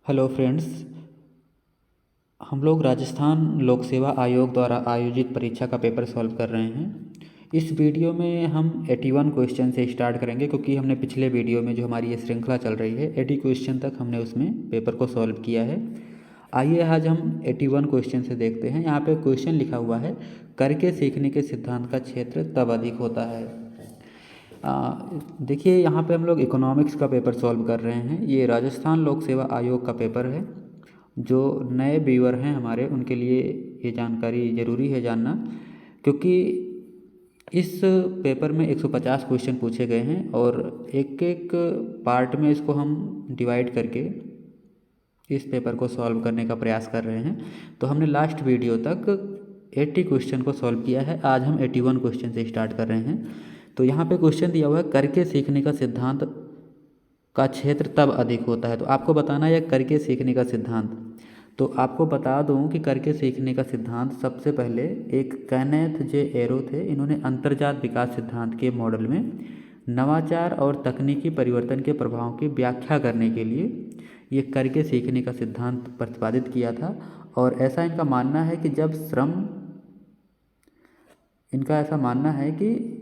Hello friends. हम लोग राजस्थान लोक सेवा आयोग द्वारा आयोजित परीक्षा का पेपर सॉल्व कर रहे हैं। इस वीडियो में हम 81 क्वेश्चन से स्टार्ट करेंगे, क्योंकि हमने पिछले वीडियो में जो हमारी ये श्रृंखला चल रही है 80 क्वेश्चन तक हमने उसमें पेपर को सॉल्व किया है। आइए आज हम 81 क्वेश्चन से देखते हैं। यहाँ पे क्वेश्चन लिखा हुआ है, करके सीखने के सिद्धांत का क्षेत्र तब अधिक होता है। देखिए, यहाँ पे हम लोग इकोनॉमिक्स का पेपर सॉल्व कर रहे हैं। ये राजस्थान लोक सेवा आयोग का पेपर है। जो नए व्यूअर हैं हमारे, उनके लिए ये जानकारी ज़रूरी है जानना, क्योंकि इस पेपर में 150 क्वेश्चन पूछे गए हैं और एक एक पार्ट में इसको हम डिवाइड करके इस पेपर को सॉल्व करने का प्रयास कर रहे हैं। तो हमने लास्ट वीडियो तक 80 क्वेश्चन को सॉल्व किया है। आज हम 81 क्वेश्चन से स्टार्ट कर रहे हैं। तो यहाँ पे क्वेश्चन दिया हुआ है, करके सीखने का सिद्धांत का क्षेत्र तब अधिक होता है। तो आपको बताना है करके सीखने का सिद्धांत। तो आपको बता दूं कि करके सीखने का सिद्धांत सबसे पहले एक कैनेथ जे एरो थे। इन्होंने अंतर्जात विकास सिद्धांत के मॉडल में नवाचार और तकनीकी परिवर्तन के प्रभावों की व्याख्या करने के लिए ये करके सीखने का सिद्धांत प्रतिपादित किया था। और ऐसा इनका मानना है कि इनका ऐसा मानना है कि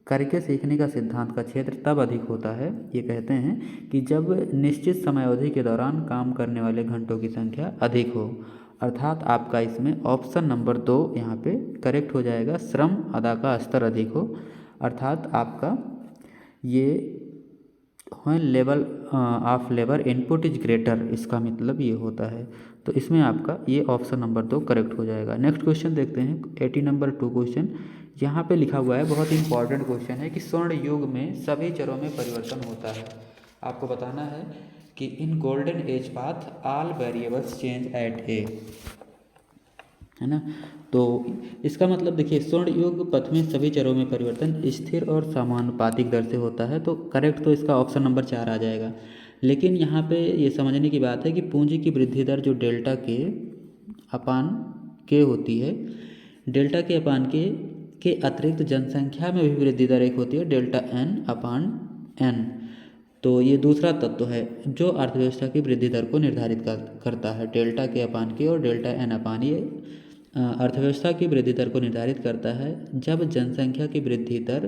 करके सीखने का सिद्धांत का क्षेत्र तब अधिक होता है, ये कहते हैं, कि जब निश्चित समयावधि के दौरान काम करने वाले घंटों की संख्या अधिक हो। अर्थात आपका इसमें ऑप्शन नंबर 2 यहाँ पे करेक्ट हो जाएगा, श्रम अदा का स्तर अधिक हो। अर्थात आपका ये when level of labour input is greater, इसका मतलब ये होता है। तो इसमें आपका ये ऑप्शन नंबर 2 करेक्ट हो जाएगा। नेक्स्ट क्वेश्चन देखते हैं, 80 नंबर 2 क्वेश्चन। यहाँ पे लिखा हुआ है, बहुत ही इंपॉर्टेंट क्वेश्चन है, कि स्वर्ण युग में सभी चरों में परिवर्तन होता है। आपको बताना है कि in golden age path all variables change at a, है ना। तो इसका मतलब देखिए, स्वर्ण युग पथ में सभी चरों में परिवर्तन स्थिर और समानुपातिक दर से होता है। तो करेक्ट तो इसका ऑप्शन नंबर 4 आ जाएगा। लेकिन यहाँ पे ये समझने की बात है कि पूंजी की वृद्धि दर जो डेल्टा के अपान के होती है, डेल्टा के अपान के अतिरिक्त जनसंख्या में भी वृद्धि दर एक होती है, डेल्टा एन अपान एन। तो ये दूसरा तत्व है जो अर्थव्यवस्था की वृद्धि दर को निर्धारित करता है। डेल्टा के अपान के और डेल्टा एन अपान, ये अर्थव्यवस्था की वृद्धि दर को निर्धारित करता है जब जनसंख्या की वृद्धि दर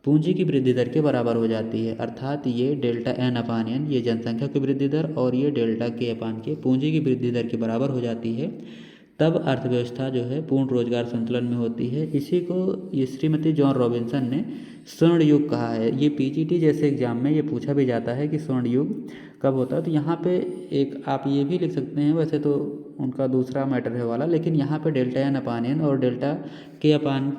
पूंजी की वृद्धि दर के बराबर हो जाती है। अर्थात ये डेल्टा एन अपान एन, ये जनसंख्या की वृद्धि दर, और ये डेल्टा के अपान के पूंजी की वृद्धि दर के बराबर हो जाती है, तब अर्थव्यवस्था जो है पूर्ण रोजगार संतुलन में होती है। इसी को ये श्रीमती जॉन रॉबिन्सन ने स्वर्ण युग कहा है। ये पीजीटी जैसे एग्जाम में ये पूछा भी जाता है कि स्वर्ण युग कब होता है। तो यहाँ पे एक आप ये भी लिख सकते हैं, वैसे तो उनका दूसरा मैटर है वाला, लेकिन यहाँ पे डेल्टा एन अपान एन और डेल्टा के अपान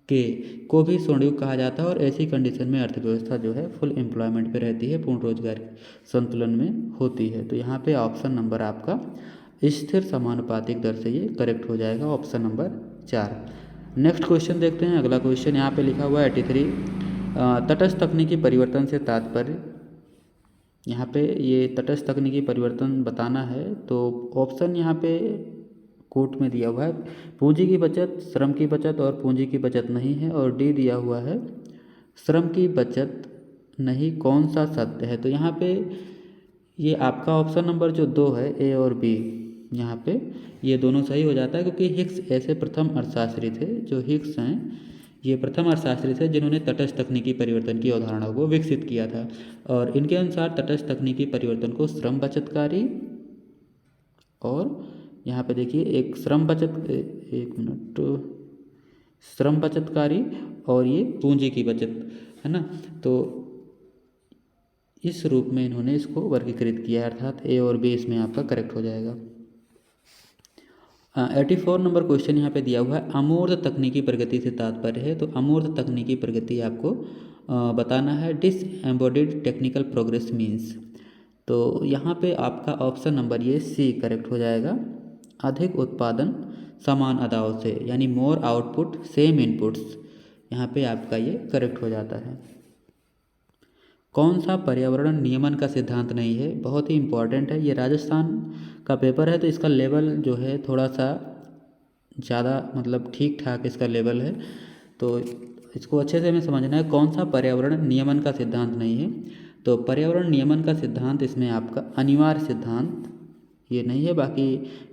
के को भी स्वर्ण युग कहा जाता है। और ऐसी कंडीशन में अर्थव्यवस्था जो है फुल एम्प्लॉयमेंट पे रहती है, पूर्ण रोजगार संतुलन में होती है। तो यहाँ पे ऑप्शन नंबर आपका स्थिर समानुपातिक दर से ये करेक्ट हो जाएगा, ऑप्शन नंबर 4। नेक्स्ट क्वेश्चन देखते हैं। अगला क्वेश्चन यहाँ पे लिखा हुआ है 83, तटस्थ तकनीकी परिवर्तन से तात्पर्य। यहाँ पे ये तटस्थ तकनीकी परिवर्तन बताना है। तो ऑप्शन यहाँ पे कोट में दिया हुआ है, पूंजी की बचत, श्रम की बचत और पूंजी की बचत नहीं है। और डी दिया हुआ है, श्रम की बचत नहीं, कौन सा सत्य है। तो यहाँ पे ये आपका ऑप्शन नंबर जो 2 है, ए और बी, यहाँ पे ये दोनों सही हो जाता है, क्योंकि हिग्स ऐसे प्रथम अर्थशास्त्री थे। जो हिग्स हैं, ये प्रथम अर्थशास्त्री थे जिन्होंने तटस्थ तकनीकी परिवर्तन की अवधारणा को विकसित किया था। और इनके अनुसार तटस्थ तकनीकी परिवर्तन को श्रम बचतकारी, और यहाँ पे देखिए एक श्रम बचतकारी और ये पूंजी की बचत, है ना। तो इस रूप में इन्होंने इसको वर्गीकृत किया है, अर्थात ए और बी इसमें आपका करेक्ट हो जाएगा। 84 नंबर क्वेश्चन यहाँ पे दिया हुआ है, अमूर्त तकनीकी प्रगति से तात्पर्य है। तो अमूर्त तकनीकी प्रगति आपको बताना है, डिसएम्बॉडिड टेक्निकल प्रोग्रेस मीन्स। तो यहाँ पे आपका ऑप्शन नंबर ये सी करेक्ट हो जाएगा, अधिक उत्पादन समान अदाओं से, यानी मोर आउटपुट सेम इनपुट्स। यहाँ पे आपका ये करेक्ट हो जाता है। कौन सा पर्यावरण नियमन का सिद्धांत नहीं है, बहुत ही इंपॉर्टेंट है। ये राजस्थान का पेपर है, तो इसका लेवल जो है थोड़ा सा ज़्यादा, मतलब ठीक ठाक इसका लेवल है। तो इसको अच्छे से हमें समझना है, कौन सा पर्यावरण नियमन का सिद्धांत नहीं है। तो पर्यावरण नियमन का सिद्धांत इसमें आपका अनिवार्य सिद्धांत ये नहीं है। बाकी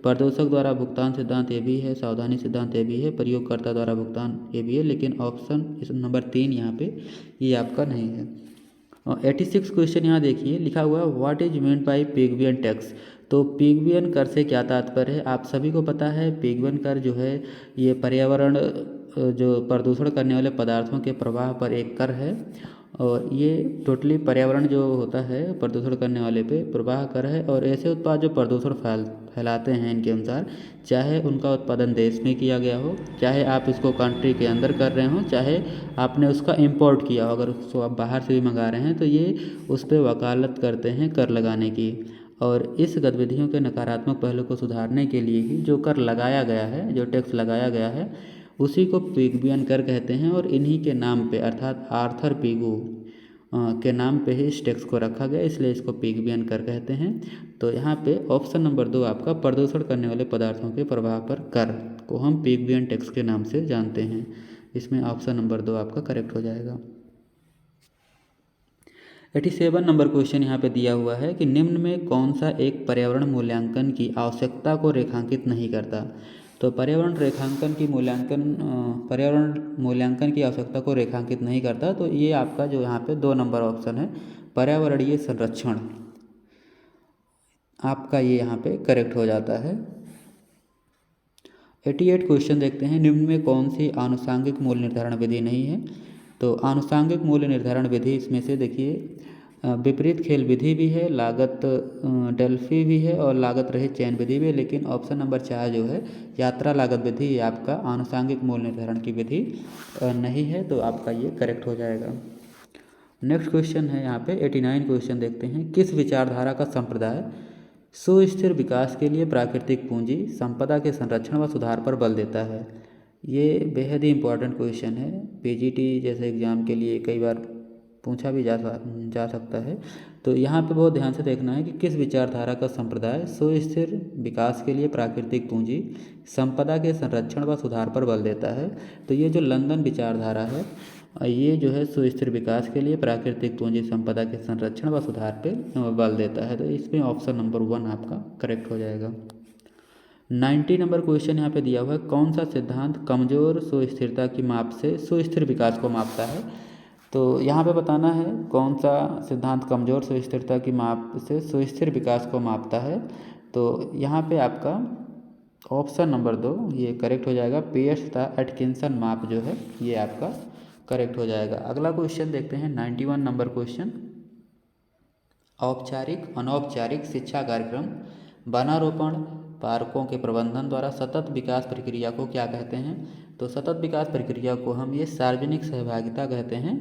प्रदूषक द्वारा भुगतान सिद्धांत ये भी है, सावधानी सिद्धांत ये भी है, प्रयोगकर्ता द्वारा भुगतान ये भी है, लेकिन ऑप्शन इस नंबर 3 यहाँ पे ये आपका नहीं है। 86 क्वेश्चन यहाँ देखिए, लिखा हुआ है what is meant by Pigouvian tax. तो पिग्वियन कर से क्या तात्पर्य है, आप सभी को पता है पिग्वियन कर जो है ये पर्यावरण जो प्रदूषण करने वाले पदार्थों के प्रवाह पर एक कर है, और ये टोटली पर्यावरण जो होता है प्रदूषण करने वाले पे प्रवाह कर है। और ऐसे उत्पाद जो प्रदूषण फैलाते हैं इनके अनुसार, चाहे उनका उत्पादन देश में किया गया हो, चाहे आप इसको कंट्री के अंदर कर रहे हो, चाहे आपने उसका इंपोर्ट किया हो, अगर उसको आप बाहर से भी मंगा रहे हैं तो ये उस पर वकालत करते हैं कर लगाने की। और इस गतिविधियों के नकारात्मक पहलू को सुधारने के लिए ही जो कर लगाया गया है, जो टैक्स लगाया गया है, उसी को पिग्वियन कर कहते हैं। और इन्हीं के नाम पे अर्थात आर्थर पिगू के नाम पे ही इस टैक्स को रखा गया, इसलिए इसको पिग्वियन कर कहते हैं। तो यहाँ पे ऑप्शन नंबर 2 आपका प्रदूषण करने वाले पदार्थों के प्रभाव पर कर को हम पिग्वियन टैक्स के नाम से जानते हैं। इसमें ऑप्शन नंबर 2 आपका करेक्ट हो जाएगा। 87 नंबर क्वेश्चन यहाँ पे दिया हुआ है कि निम्न में कौन सा एक पर्यावरण मूल्यांकन की आवश्यकता को रेखांकित नहीं करता। तो पर्यावरण मूल्यांकन की आवश्यकता को रेखांकित नहीं करता, तो ये आपका जो यहाँ पे 2 नंबर ऑप्शन है पर्यावरणीय संरक्षण, आपका ये यहाँ पे करेक्ट हो जाता है। 88 क्वेश्चन देखते हैं, निम्न में कौन सी आनुषंगिक मूल्य निर्धारण विधि नहीं है। तो आनुषंगिक मूल्य निर्धारण विधि इसमें से देखिए विपरीत खेल विधि भी है, लागत डेल्फी भी है, और लागत रहित चयन विधि भी है, लेकिन ऑप्शन नंबर 4 जो है यात्रा लागत विधि, ये आपका आनुषंगिक मूल्य निर्धारण की विधि नहीं है, तो आपका ये करेक्ट हो जाएगा। नेक्स्ट क्वेश्चन है यहाँ पे 89 क्वेश्चन देखते हैं, किस विचारधारा का संप्रदाय सुस्थिर विकास के लिए प्राकृतिक पूंजी संपदा के संरक्षण व सुधार पर बल देता है। ये बेहद ही इम्पोर्टेंट क्वेश्चन है, पीजीटी जैसे एग्ज़ाम के लिए कई बार पूछा भी जा सकता है। तो यहाँ पे बहुत ध्यान से देखना है कि किस विचारधारा का संप्रदाय सुस्थिर विकास के लिए प्राकृतिक पूंजी संपदा के संरक्षण व सुधार पर बल देता है। तो ये जो लंदन विचारधारा है, ये जो है सुस्थिर विकास के लिए प्राकृतिक पूंजी संपदा के संरक्षण व सुधार पर बल देता है। तो इसमें ऑप्शन नंबर 1 आपका करेक्ट हो जाएगा। 90 नंबर क्वेश्चन यहाँ पे दिया हुआ है, कौन सा सिद्धांत कमजोर सुस्थिरता की माप से सुस्थिर विकास को मापता है। तो यहाँ पे बताना है कौन सा सिद्धांत कमजोर सुस्थिरता की माप से सुस्थिर विकास को मापता है। तो यहाँ पे आपका ऑप्शन नंबर 2 ये करेक्ट हो जाएगा। पियर्स तथा एटकिंसन माप जो है ये आपका करेक्ट हो जाएगा। अगला क्वेश्चन देखते हैं 91 नंबर क्वेश्चन, औपचारिक अनौपचारिक शिक्षा कार्यक्रम वनारोपण पार्कों के प्रबंधन द्वारा सतत विकास प्रक्रिया को क्या कहते हैं। तो सतत विकास प्रक्रिया को हम ये सार्वजनिक सहभागिता कहते हैं,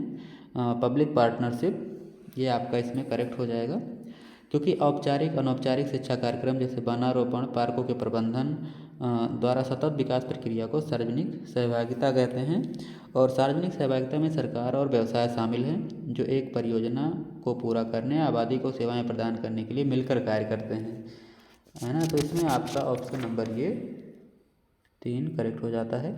पब्लिक पार्टनरशिप, ये आपका इसमें करेक्ट हो जाएगा। क्योंकि औपचारिक अनौपचारिक शिक्षा कार्यक्रम जैसे वनारोपण पार्कों के प्रबंधन द्वारा सतत विकास प्रक्रिया को सार्वजनिक सहभागिता कहते हैं। और सार्वजनिक सहभागिता में सरकार और व्यवसाय शामिल हैं जो एक परियोजना को पूरा करने आबादी को सेवाएं प्रदान करने के लिए मिलकर कार्य करते हैं, है ना। तो इसमें आपका ऑप्शन नंबर ये 3 करेक्ट हो जाता है।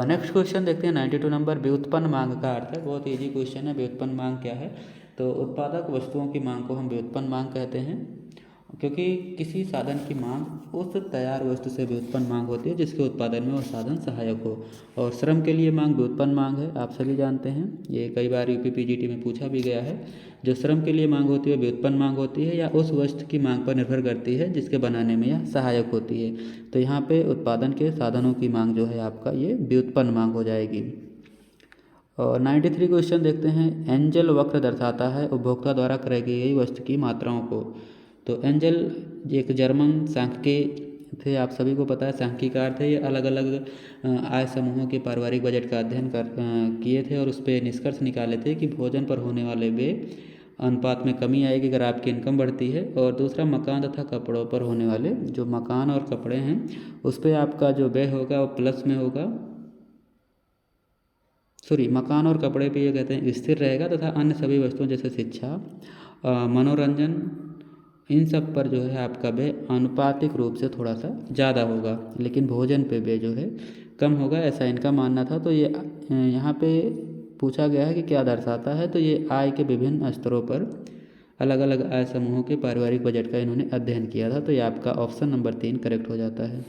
नेक्स्ट क्वेश्चन देखते हैं 92 नंबर, व्युत्पन्न मांग का अर्थ है। बहुत इजी क्वेश्चन है, व्युत्पन्न मांग क्या है। तो उत्पादक वस्तुओं की मांग को हम व्युत्पन्न मांग कहते हैं, क्योंकि किसी साधन की मांग उस तैयार वस्तु से व्युत्पन्न मांग होती है जिसके उत्पादन में वह साधन सहायक हो। और श्रम के लिए मांग व्युत्पन्न मांग है, आप सभी जानते हैं, ये कई बार यूपी पीजीटी में पूछा भी गया है। जो श्रम के लिए मांग होती है व्युत्पन्न मांग होती है, या उस वस्तु की मांग पर निर्भर करती है जिसके बनाने में यह सहायक होती है। तो यहाँ पे उत्पादन के साधनों की मांग जो है आपका ये व्युत्पन्न मांग हो जाएगी। और 93 क्वेश्चन देखते हैं, एंजल वक्र दर्शाता है उपभोक्ता द्वारा क्रय की गई वस्तु की मात्राओं को। तो एंजल एक जर्मन सांख्यिकी थे, आप सभी को पता है सांख्यिकार थे। ये अलग अलग आय समूहों के पारिवारिक बजट का अध्ययन किए थे और उस पर निष्कर्ष निकाले थे कि भोजन पर होने वाले व्यय अनुपात में कमी आएगी अगर आपकी इनकम बढ़ती है। और दूसरा मकान तथा कपड़ों पर होने वाले जो मकान और कपड़े हैं उस पर आपका जो व्यय होगा वो प्लस में होगा, मकान और कपड़े पे ये कहते हैं स्थिर रहेगा, तथा अन्य सभी वस्तुओं जैसे शिक्षा मनोरंजन इन सब पर जो है आपका व्यय आनुपातिक रूप से थोड़ा सा ज़्यादा होगा, लेकिन भोजन पे व्यय जो है कम होगा, ऐसा इनका मानना था। तो ये यहाँ पे पूछा गया है कि क्या दर्शाता है, तो ये आय के विभिन्न स्तरों पर अलग अलग आय समूहों के पारिवारिक बजट का इन्होंने अध्ययन किया था। तो ये आपका ऑप्शन नंबर 3 करेक्ट हो जाता है।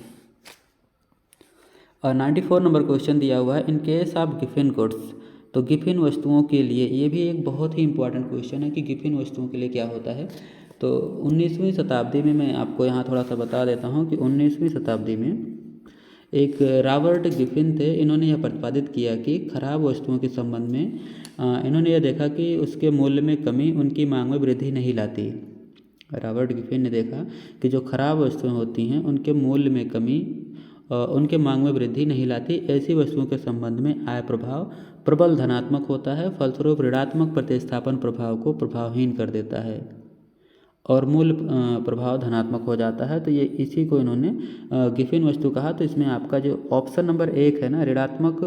और 94 नंबर क्वेश्चन दिया हुआ है in case of given goods. तो गिफिन वस्तुओं के लिए ये भी एक बहुत ही इंपॉर्टेंट क्वेश्चन है कि गिफिन वस्तुओं के लिए क्या होता है। तो 19वीं शताब्दी में मैं आपको यहाँ थोड़ा सा बता देता हूँ कि 19वीं शताब्दी में एक रॉबर्ट गिफिन थे। इन्होंने यह प्रतिपादित किया कि खराब वस्तुओं के संबंध में इन्होंने यह देखा कि उसके मूल्य में कमी उनकी मांग में वृद्धि नहीं लाती। रॉबर्ट गिफिन ने देखा कि जो खराब वस्तुएं होती हैं उनके मूल्य में कमी उनके मांग में वृद्धि नहीं लाती। ऐसी वस्तुओं के संबंध में आय प्रभाव प्रबल धनात्मक होता है, फलस्वरूप ऋणात्मक प्रतिस्थापन प्रभाव को प्रभावहीन कर देता है और मूल्य प्रभाव धनात्मक हो जाता है। तो ये इसी को इन्होंने गिफिन वस्तु कहा। तो इसमें आपका जो ऑप्शन नंबर 1 है ना, ऋणात्मक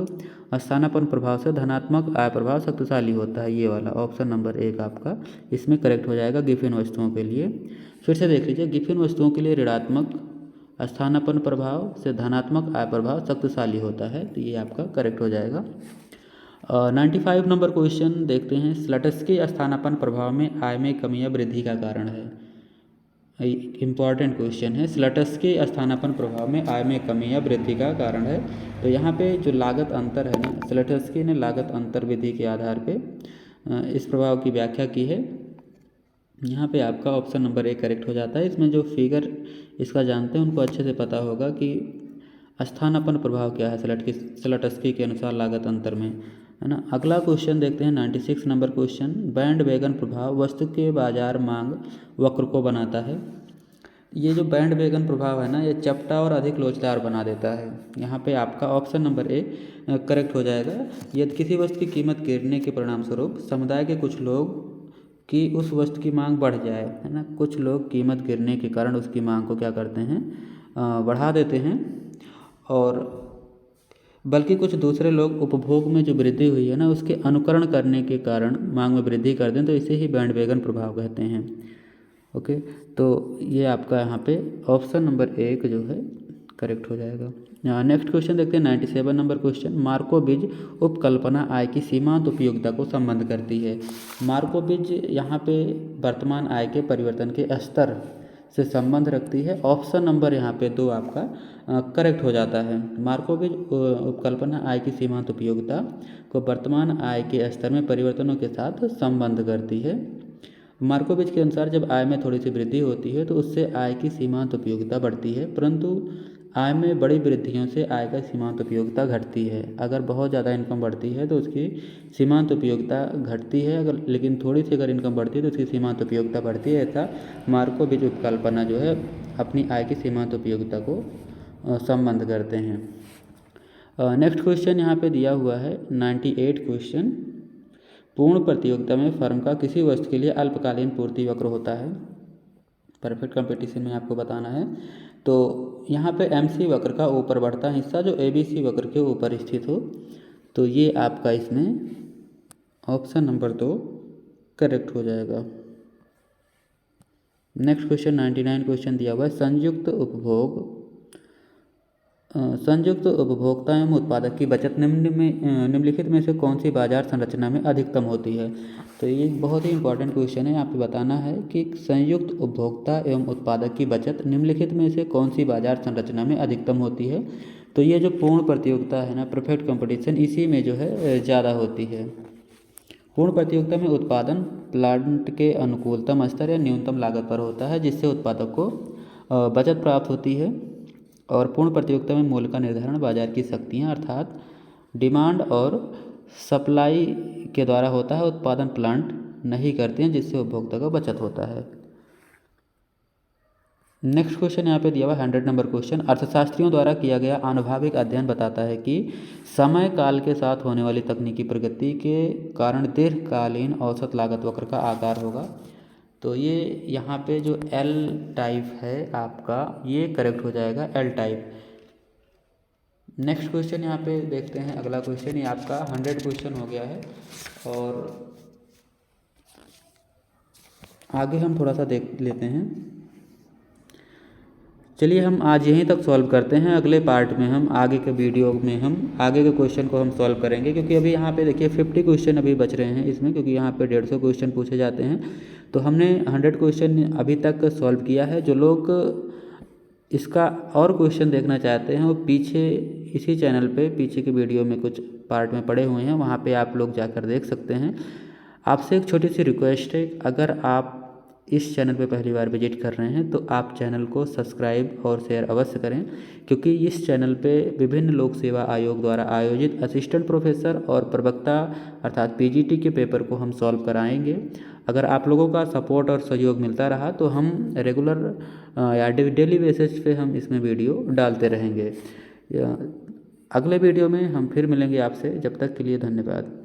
स्थानापन्न प्रभाव से धनात्मक आय प्रभाव शक्तिशाली होता है, ये वाला ऑप्शन नंबर 1 आपका इसमें करेक्ट हो जाएगा गिफिन वस्तुओं के लिए। फिर से देख लीजिए, गिफिन वस्तुओं के लिए ऋणात्मक स्थानापन्न प्रभाव से धनात्मक आय प्रभाव शक्तिशाली होता है, तो ये आपका करेक्ट हो जाएगा। 95 नंबर क्वेश्चन देखते हैं, स्लटस्की स्थानापन्न प्रभाव में आय में कमी या वृद्धि का कारण है। इम्पॉर्टेंट क्वेश्चन है, स्लटस्की स्थानापन्न प्रभाव में आय में कमी या वृद्धि का कारण है। तो यहाँ पे जो लागत अंतर है ना, स्लटस्की ने लागत अंतर विधि के आधार पे इस प्रभाव की व्याख्या की है। यहाँ पे आपका ऑप्शन नंबर 1 करेक्ट हो जाता है। इसमें जो फिगर इसका जानते हैं उनको अच्छे से पता होगा कि स्थानापन्न प्रभाव क्या है स्लटस्की के अनुसार लागत अंतर में, है ना। अगला क्वेश्चन देखते हैं 96 नंबर क्वेश्चन, बैंड वैगन प्रभाव वस्तु के बाजार मांग वक्र को बनाता है। ये जो बैंड वैगन प्रभाव है ना, ये चपटा और अधिक लोचदार बना देता है। यहाँ पे आपका ऑप्शन नंबर 1 करेक्ट हो जाएगा। यदि किसी वस्तु की कीमत गिरने के परिणाम स्वरूप समुदाय के कुछ लोग कि उस वस्तु की मांग बढ़ जाए, है ना, कुछ लोग कीमत गिरने के कारण उसकी मांग को क्या करते हैं, बढ़ा देते हैं, और बल्कि कुछ दूसरे लोग उपभोग में जो वृद्धि हुई है ना उसके अनुकरण करने के कारण मांग में वृद्धि कर दें, तो इसे ही बैंड वैगन प्रभाव कहते हैं। ओके, तो ये आपका यहाँ पे ऑप्शन नंबर 1 जो है करेक्ट हो जाएगा। नेक्स्ट क्वेश्चन देखते हैं 97 नंबर क्वेश्चन, मार्कोविज उपकल्पना आय की सीमांत उपयोगिता को संबंध करती है। मार्कोविज यहाँ पे वर्तमान आय के परिवर्तन के स्तर से संबंध रखती है। ऑप्शन नंबर यहाँ पे 2 आपका करेक्ट हो जाता है। मार्कोविज उपकल्पना आय की सीमांत उपयोगिता को वर्तमान आय के स्तर में परिवर्तनों के साथ संबंध करती है। मार्कोविज के अनुसार जब आय में थोड़ी सी वृद्धि होती है तो उससे आय की सीमांत उपयोगिता बढ़ती है, परंतु आय में बड़ी वृद्धियों से आय का सीमांत उपयोगिता घटती है। अगर बहुत ज़्यादा इनकम बढ़ती है तो उसकी सीमांत उपयोगिता घटती है, अगर लेकिन थोड़ी सी अगर इनकम बढ़ती है तो उसकी सीमांत उपयोगिता बढ़ती है। ऐसा मार्कोविज उपकल्पना जो है अपनी आय की सीमांत उपयोगिता को संबंध करते हैं। नेक्स्ट क्वेश्चन यहाँ पे दिया हुआ है 98 क्वेश्चन, पूर्ण प्रतियोगिता में फर्म का किसी वस्तु के लिए अल्पकालीन पूर्ति वक्र होता है। परफेक्ट कंपटीशन में आपको बताना है। तो यहाँ पे MC वक्र का ऊपर बढ़ता हिस्सा जो ABC वक्र के ऊपर स्थित हो, तो ये आपका इसमें ऑप्शन नंबर 2 करेक्ट हो जाएगा। नेक्स्ट क्वेश्चन 99 क्वेश्चन दिया हुआ है, संयुक्त उपभोक्ता एवं उत्पादक की बचत निम्नलिखित में से कौन सी बाजार संरचना में अधिकतम होती है। तो ये बहुत ही इंपॉर्टेंट क्वेश्चन है। यहाँ पे बताना है कि संयुक्त उपभोक्ता एवं उत्पादक की बचत निम्नलिखित में से कौन सी बाजार संरचना में अधिकतम होती है। तो ये जो पूर्ण प्रतियोगिता है ना, परफेक्ट कंपटीशन, इसी में जो है ज़्यादा होती है। पूर्ण प्रतियोगिता में उत्पादन प्लांट के अनुकूलतम स्तर या न्यूनतम लागत पर होता है, जिससे उत्पादक को बचत प्राप्त होती है। और पूर्ण प्रतियोगिता में मूल्य का निर्धारण बाजार की शक्तियाँ अर्थात डिमांड और सप्लाई के द्वारा होता है, उत्पादन प्लांट नहीं करते हैं, जिससे उपभोक्ता का बचत होता है। नेक्स्ट क्वेश्चन यहाँ पे दिया हुआ 100 नंबर क्वेश्चन, अर्थशास्त्रियों द्वारा किया गया आनुभाविक अध्ययन बताता है कि समय काल के साथ होने वाली तकनीकी प्रगति के कारण दीर्घकालीन औसत लागत वक्र का आकार होगा। तो ये यहाँ पे जो L टाइप है आपका, ये करेक्ट हो जाएगा, L टाइप। नेक्स्ट क्वेश्चन यहाँ पे देखते हैं, अगला क्वेश्चन, ये आपका 100 क्वेश्चन हो गया है। और आगे हम थोड़ा सा देख लेते हैं चलिए हम आज यहीं तक सॉल्व करते हैं। अगले पार्ट में हम आगे के वीडियो में हम आगे के क्वेश्चन को हम सॉल्व करेंगे, क्योंकि अभी यहाँ पे देखिए 50 क्वेश्चन अभी बच रहे हैं इसमें, क्योंकि यहाँ पे 150 क्वेश्चन पूछे जाते हैं। तो हमने 100 क्वेश्चन अभी तक सॉल्व किया है। जो लोग इसका और क्वेश्चन देखना चाहते हैं वो पीछे इसी चैनल पे पीछे के वीडियो में कुछ पार्ट में पड़े हुए हैं, वहाँ पे आप लोग जाकर देख सकते हैं। आपसे एक छोटी सी रिक्वेस्ट है, अगर आप इस चैनल पे पहली बार विजिट कर रहे हैं तो आप चैनल को सब्सक्राइब और शेयर अवश्य करें, क्योंकि इस चैनल पे विभिन्न लोक सेवा आयोग द्वारा आयोजित असिस्टेंट प्रोफेसर और प्रवक्ता अर्थात पीजीटी के पेपर को हम सॉल्व कराएंगे। अगर आप लोगों का सपोर्ट और सहयोग मिलता रहा तो हम रेगुलर या डेली बेसिस पे हम इसमें वीडियो डालते रहेंगे। अगले वीडियो में हम फिर मिलेंगे आपसे, जब तक के लिए धन्यवाद।